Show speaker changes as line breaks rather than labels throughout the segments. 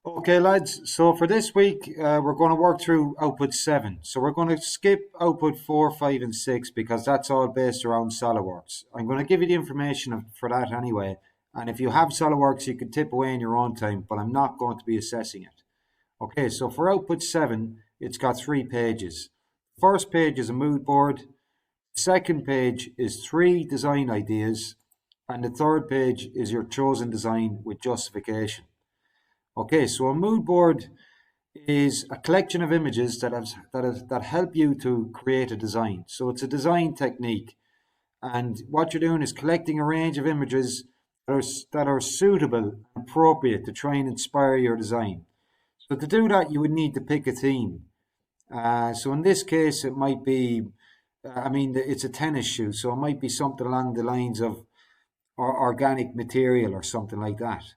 Okay, lads. So for this week, we're going to work through output seven. So we're going to skip output four, five, and six because that's all based around SolidWorks. I'm going to give you the information for that anyway. And if you have SolidWorks, you can tip away in your own time, but I'm not going to be assessing it. Okay, so for output seven, it's got 3 pages. First page is a mood board. Second page is 3 design ideas. And the third page is your chosen design with justification. Okay, so a mood board is a collection of images that help you to create a design. So it's a design technique, and what you're doing is collecting a range of images that are suitable and appropriate to try and inspire your design. So to do that, you would need to pick a theme. So in this case, it might be, it's a tennis shoe, so it might be something along the lines of organic material or something like that.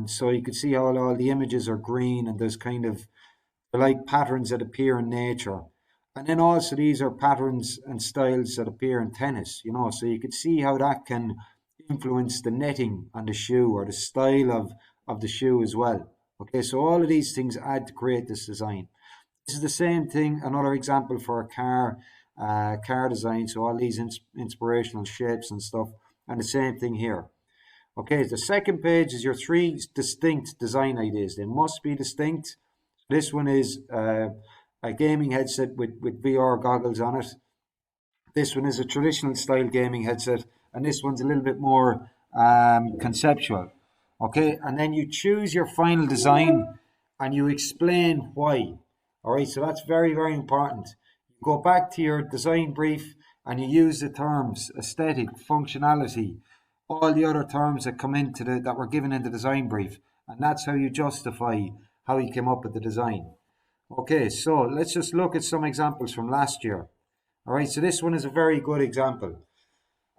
So you can see how all the images are green and there's kind of like patterns that appear in nature. And then also these are patterns and styles that appear in tennis, so you can see how that can influence the netting on the shoe or the style of the shoe as well. Okay, so all of these things add to create this design. This is the same thing, another example for a car design. So all these inspirational shapes and stuff, and the same thing here. Okay, the second page is your 3 distinct design ideas. They must be distinct. This one is a gaming headset with VR goggles on it. This one is a traditional style gaming headset, and this one's a little bit more conceptual. Okay, and then you choose your final design and you explain why. All right, so that's very, very important. You go back to your design brief and you use the terms aesthetic, functionality, all the other terms that come into that were given in the design brief, and that's how you justify how you came up with the design. Okay, so let's just look at some examples from last year. All right, so this one is a very good example.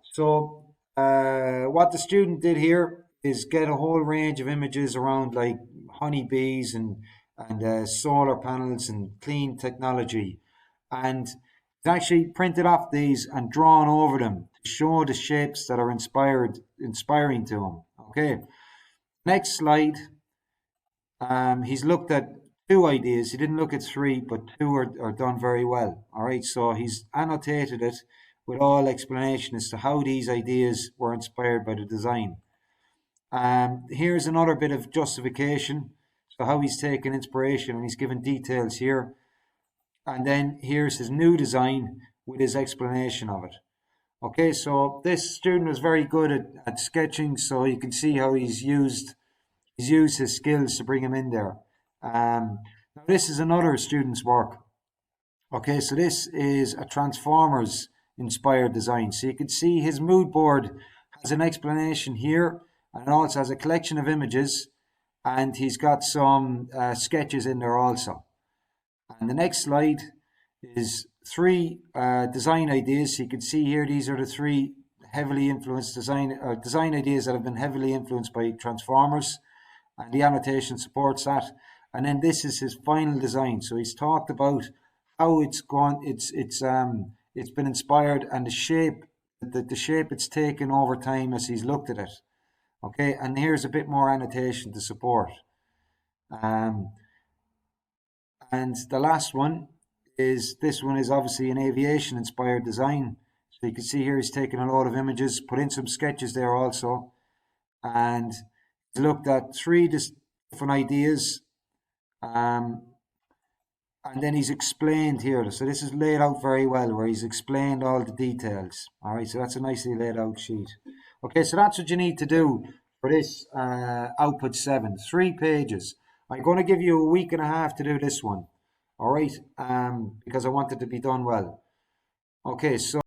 So what the student did here is get a whole range of images around like honeybees and solar panels and clean technology, and it's actually printed off these and drawn over them to show the shapes that are inspiring to him. Okay, next slide. He's looked at 2 ideas. He didn't look at 3, but 2 are done very well. All right, so he's annotated it with all explanation as to how these ideas were inspired by the design. Here's another bit of justification. So how he's taken inspiration and he's given details here. And then here's his new design with his explanation of it. Okay, so this student was very good at sketching, so you can see how he's used his skills to bring him in there. Now this is another student's work. Okay, so this is a Transformers inspired design. So you can see his mood board has an explanation here, and it also has a collection of images, and he's got some sketches in there also. And the next slide is 3 design ideas. So you can see here these are the 3 heavily influenced design ideas that have been heavily influenced by Transformers, and the annotation supports that. And then this is his final design. So he's talked about how it's been inspired and the shape it's taken over time as he's looked at it. Okay, and here's a bit more annotation to support. Um, and the last one is this one is obviously an aviation inspired design. So you can see here he's taken a lot of images, put in some sketches there also, and he's looked at 3 different ideas. And then he's explained here. So this is laid out very well, where he's explained all the details. All right, so that's a nicely laid out sheet. Okay, so that's what you need to do for this output 7, 3 pages. I'm going to give you a week and a half to do this one. All right, because I want it to be done well. Okay, so